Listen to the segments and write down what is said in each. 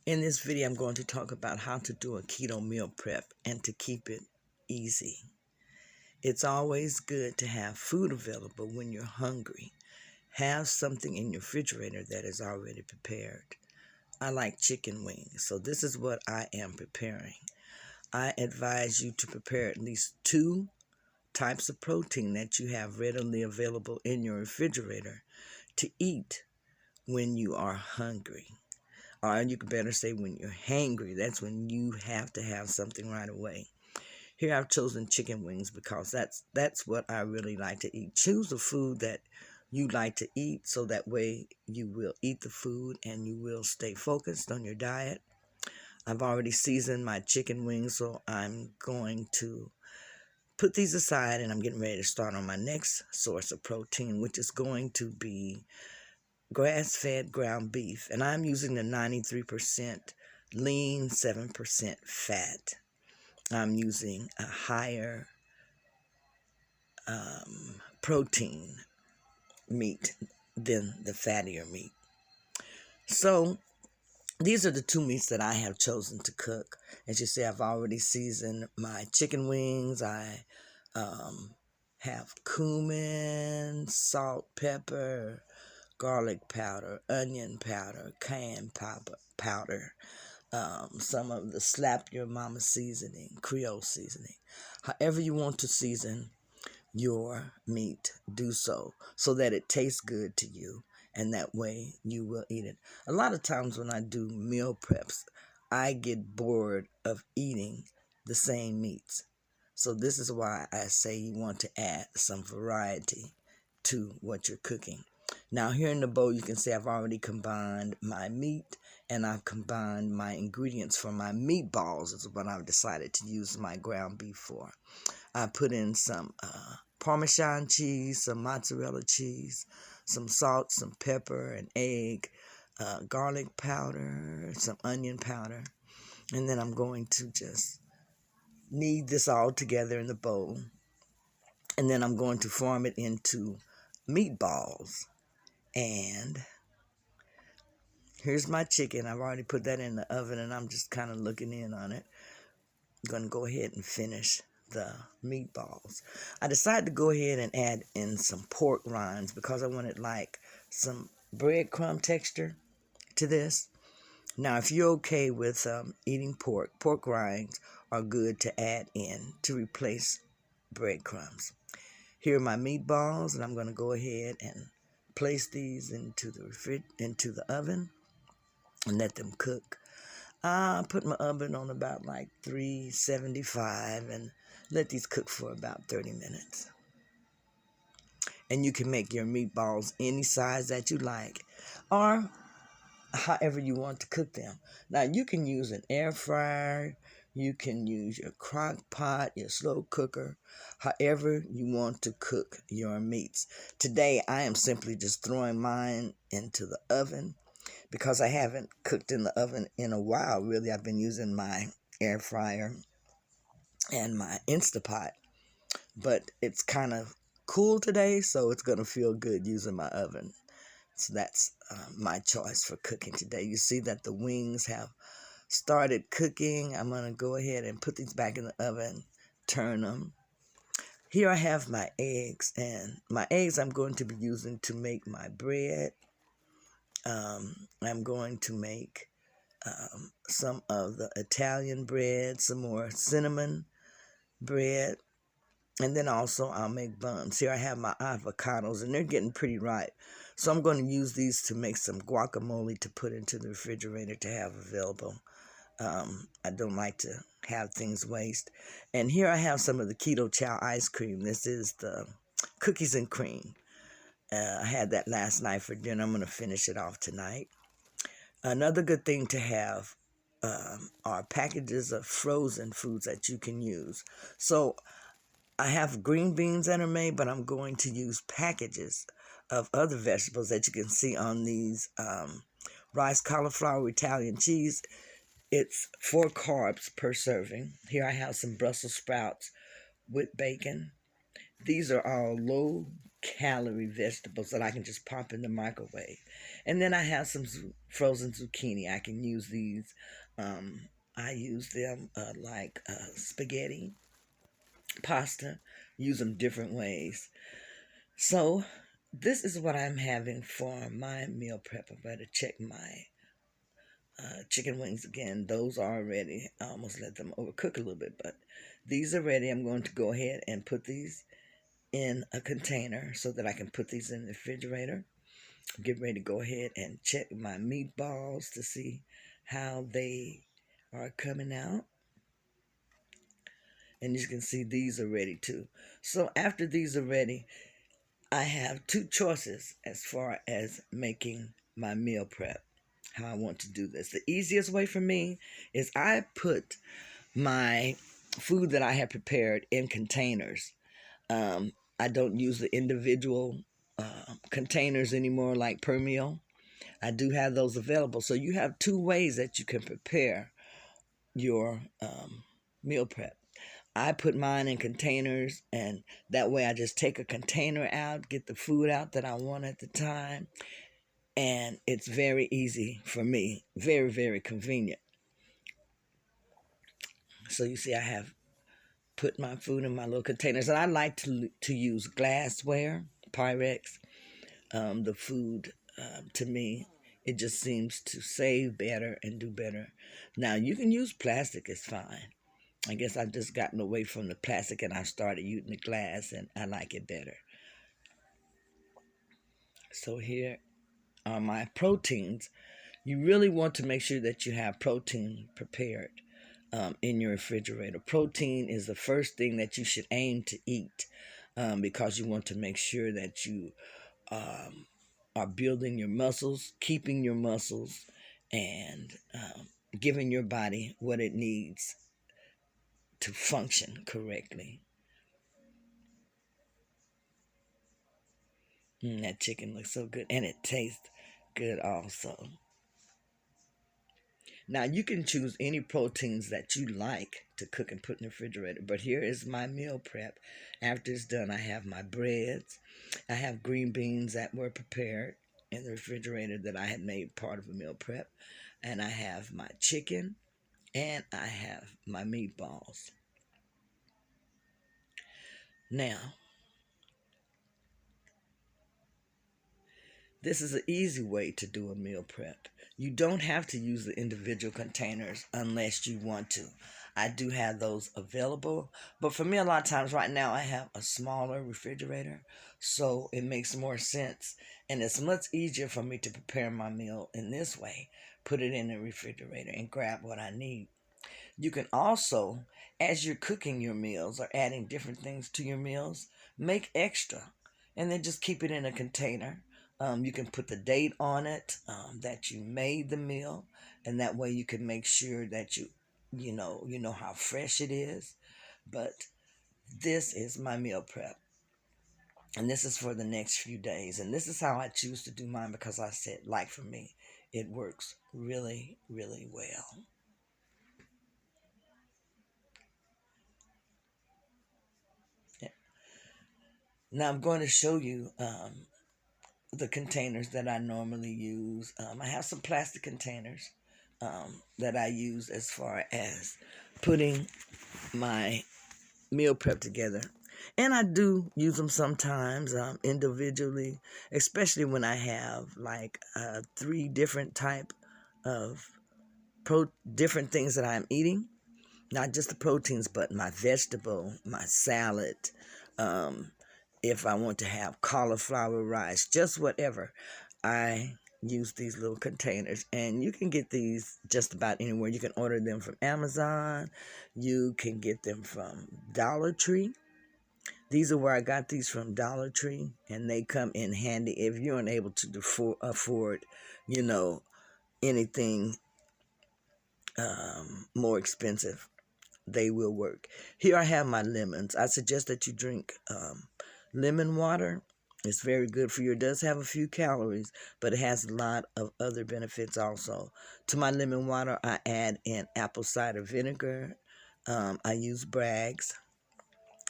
In this video, I'm going to talk about how to do a keto meal prep and to keep it easy. It's always good to have food available when you're hungry. Have something in your refrigerator that is already prepared. I like chicken wings, so this is what I am preparing. I advise you to prepare at least 2 types of protein that you have readily available in your refrigerator to eat when you are hungry. Or you could better say when you're hangry. That's when you have to have something right away. Here I've chosen chicken wings because that's what I really like to eat. Choose a food that you like to eat so that way you will eat the food and you will stay focused on your diet. I've already seasoned my chicken wings, so I'm going to put these aside and I'm getting ready to start on my next source of protein, which is going to be grass-fed ground beef, and I'm using the 93% lean, 7% fat. I'm using a higher protein meat than the fattier meat. So these are the 2 meats that I have chosen to cook. As you see, I've already seasoned my chicken wings. I have cumin, salt, pepper, garlic powder, onion powder, cayenne powder, some of the slap your mama seasoning, Creole seasoning. However you want to season your meat, do so that it tastes good to you, and that way you will eat it. A lot of times when I do meal preps, I get bored of eating the same meats. So this is why I say you want to add some variety to what you're cooking. Now here in the bowl, you can see I've already combined my meat and I've combined my ingredients for my meatballs is what I've decided to use my ground beef for. I put in some Parmesan cheese, some mozzarella cheese, some salt, some pepper, an egg, garlic powder, some onion powder. And then I'm going to just knead this all together in the bowl. And then I'm going to form it into meatballs. And here's my chicken. I've already put that in the oven and I'm just kind of looking in on it. I'm going to go ahead and finish the meatballs. I decided to go ahead and add in some pork rinds because I wanted like some breadcrumb texture to this. Now, if you're okay with eating pork rinds are good to add in to replace breadcrumbs. Here are my meatballs, and I'm going to go ahead and place these into the oven and let them cook. I put my oven on about like 375 and let these cook for about 30 minutes. And you can make your meatballs any size that you like or however you want to cook them. Now, you can use an air fryer, you can use your crock pot, your slow cooker, however you want to cook your meats. Today, I am simply just throwing mine into the oven because I haven't cooked in the oven in a while, really. I've been using my air fryer and my Instapot, but it's kind of cool today, so it's going to feel good using my oven. So that's my choice for cooking today. You see that the wings have started cooking. I'm going to go ahead and put these back in the oven, turn them. Here I have my eggs, and my eggs I'm going to be using to make my bread. I'm going to make some of the Italian bread, some more cinnamon bread, and then also I'll make buns. Here I have my avocados, and they're getting pretty ripe. So I'm going to use these to make some guacamole to put into the refrigerator to have available. I don't like to have things waste. And here I have some of the Keto Chow ice cream. This is the cookies and cream. I had that last night for dinner. I'm going to finish it off tonight. Another good thing to have are packages of frozen foods that you can use. So I have green beans that are made, but I'm going to use packages of other vegetables that you can see on these rice, cauliflower, Italian cheese. It's 4 carbs per serving. Here I have some Brussels sprouts with bacon. These are all low calorie vegetables that I can just pop in the microwave. And then I have some frozen zucchini. I can use these. I use them like spaghetti, pasta, use them different ways. So this is what I'm having for my meal prep. I better check my chicken wings again. Those are ready. I almost let them overcook a little bit, but these are ready. I'm going to go ahead and put these in a container so that I can put these in the refrigerator. Get ready to go ahead and check my meatballs to see how they are coming out. And you can see these are ready too. So after these are ready, I have two choices as far as making my meal prep, how I want to do this. The easiest way for me is I put my food that I have prepared in containers. I don't use the individual containers anymore like per meal. I do have those available. So you have two ways that you can prepare your meal prep. I put mine in containers, and that way I just take a container out, get the food out that I want at the time, and it's very easy for me. Very, very convenient. So you see I have put my food in my little containers, and I like to use glassware, Pyrex. The food, to me, it just seems to save better and do better. Now, you can use plastic, it's fine. I guess I've just gotten away from the plastic and I started using the glass, and I like it better. So here are my proteins. You really want to make sure that you have protein prepared in your refrigerator. Protein is the first thing that you should aim to eat because you want to make sure that you are building your muscles, keeping your muscles, and giving your body what it needs to function correctly. That chicken looks so good, and it tastes good also. Now, you can choose any proteins that you like to cook and put in the refrigerator, but here is my meal prep. After it's done, I have my breads. I have green beans that were prepared in the refrigerator that I had made part of a meal prep. And I have my chicken, and I have my meatballs. Now, this is an easy way to do a meal prep. You don't have to use the individual containers unless you want to. I do have those available, but for me, a lot of times right now, I have a smaller refrigerator, so it makes more sense. And it's much easier for me to prepare my meal in this way, put it in the refrigerator and grab what I need. You can also, as you're cooking your meals or adding different things to your meals, make extra and then just keep it in a container. You can put the date on it that you made the meal, and that way you can make sure that you know how fresh it is. But this is my meal prep, and this is for the next few days. And this is how I choose to do mine because I said, like for me, it works really, really well. Now I'm going to show you the containers that I normally use. I have some plastic containers that I use as far as putting my meal prep together. And I do use them sometimes individually, especially when I have like three different type of different things that I'm eating. Not just the proteins, but my vegetable, my salad, um, if I want to have cauliflower rice, just whatever. I use these little containers, and you can get these just about anywhere. You can order them from Amazon. You can get them from Dollar Tree. These are where I got these from, Dollar Tree, and they come in handy if you're unable to afford, you know, anything more expensive. They will work. Here I have my lemons. I suggest that you drink lemon water. It's very good for you. It does have a few calories, but it has a lot of other benefits also. To my lemon water, I add in apple cider vinegar. I use Bragg's.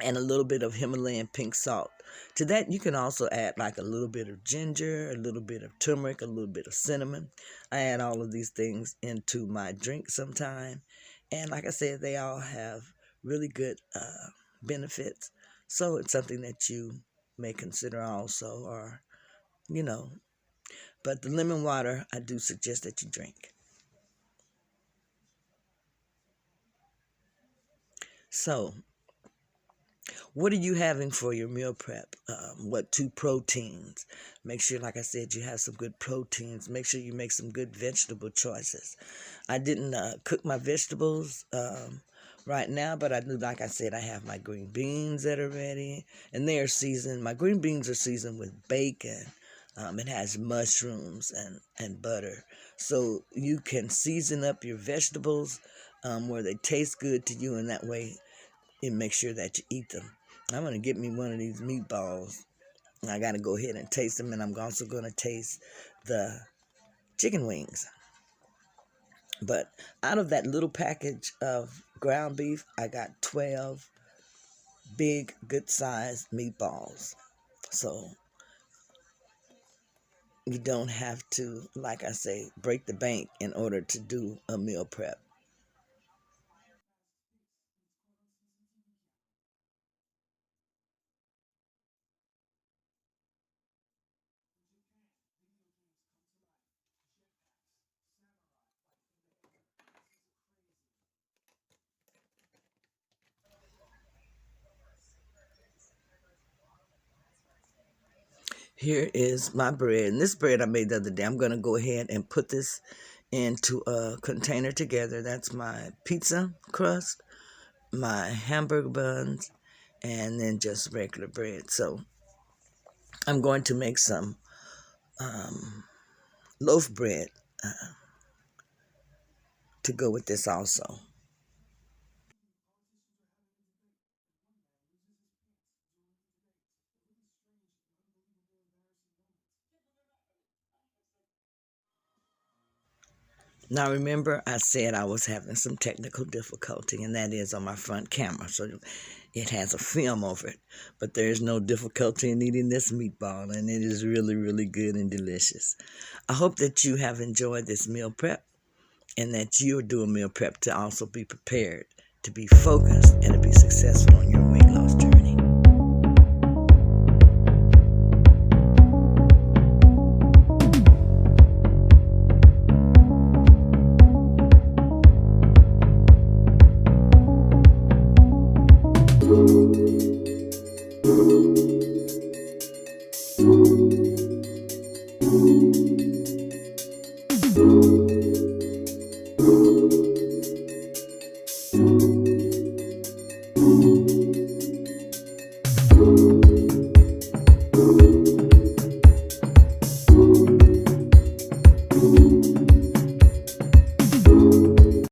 and a little bit of Himalayan pink salt. To that, you can also add like a little bit of ginger, a little bit of turmeric, a little bit of cinnamon. I add all of these things into my drink sometime. And like I said, they all have really good benefits. So it's something that you may consider also, or, you know. But the lemon water, I do suggest that you drink. So, what are you having for your meal prep? What two proteins? Make sure, like I said, you have some good proteins. Make sure you make some good vegetable choices. I didn't cook my vegetables right now, but I do, like I said, I have my green beans that are ready, and they are seasoned. My green beans are seasoned with bacon. It has mushrooms and butter. So you can season up your vegetables where they taste good to you, and that way and make sure that you eat them. I'm going to get me one of these meatballs. I got to go ahead and taste them, and I'm also going to taste the chicken wings. But out of that little package of ground beef, I got 12 big, good-sized meatballs. So you don't have to, like I say, break the bank in order to do a meal prep. Here is my bread. And this bread I made the other day. I'm going to go ahead and put this into a container together. That's my pizza crust, my hamburger buns, and then just regular bread. So I'm going to make some loaf bread to go with this also. Now remember, I said I was having some technical difficulty, and that is on my front camera. So it has a film over it. But there is no difficulty in eating this meatball, and it is really, really good and delicious. I hope that you have enjoyed this meal prep, and that you'll do a meal prep to also be prepared, to be focused, and to be successful on your weight loss journey.